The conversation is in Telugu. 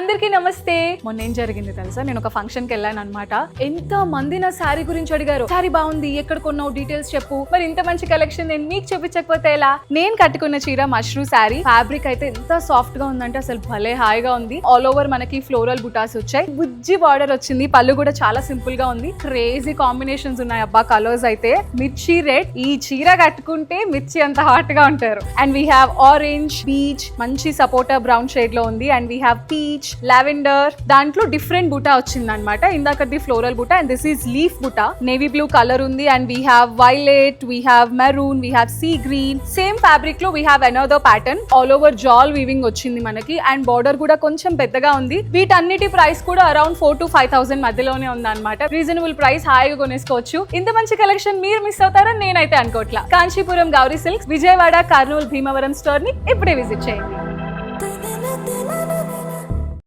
అందరికీ నమస్తే. మొన్న ఏం జరిగింది తెలుసా, నేను ఒక ఫంక్షన్ కి వెళ్ళాను అనమాట. ఎంత మంది నా శారీ గురించి అడిగారు. శారీ బాగుంది, ఎక్కడ కొన్నావు, డీటెయిల్స్ చెప్పు. మరి ఇంత మంచి కలెక్షన్ నేను మీకు చూపించకపోతే ఎలా? నేను కట్టుకున్న చీర మష్రూ శారీ. ఫ్యాబ్రిక్ అయితే ఎంత సాఫ్ట్ గా ఉందంటే అసలు భలే హాయిగా ఉంది. ఆల్ ఓవర్ మనకి ఫ్లోరల్ బుటాస్ వచ్చాయి, బుజ్జి బార్డర్ వచ్చింది. పళ్ళు కూడా చాలా సింపుల్ గా ఉంది. క్రేజీ కాంబినేషన్స్ ఉన్నాయి అబ్బా. కలర్స్ అయితే మిర్చి రెడ్. ఈ చీర కట్టుకుంటే మిర్చి అంత హాట్ గా ఉంటారు. And we have orange, peach, మంచి సపోటా బ్రౌన్ షేడ్ లో ఉంది. And we have peach, lavender, దాంట్లో డిఫరెంట్ బుటా వచ్చింది అనమాట. ఇందాకది ఫ్లోరల్ బుటా అండ్ దిస్ ఈస్ లీఫ్ బుటా. నేవీ బ్లూ కలర్ ఉంది. And we have violet, we have maroon, we have sea green. Same fabric లో we have another pattern. All over జాల్ వీవింగ్ వచ్చింది మనకి. అండ్ బార్డర్ కూడా కొంచెం పెద్దగా ఉంది. వీటన్నిటి ప్రైస్ కూడా అరౌండ్ 4,000 to 5,000 మధ్యలోనే ఉంది అనమాట. రీజనబుల్ ప్రైస్, హాయిగా కొనేసుకోవచ్చు. ఇంత మంచి కలెక్షన్ మీరు మిస్ అవుతారని నేనైతే అనుకోవట్లా. కాంచీపురం గౌరీ సిల్క్స్, విజయవాడ, కర్నూలు, భీమవరం స్టోర్ ని ఇప్పుడే విజిట్ చేయండి.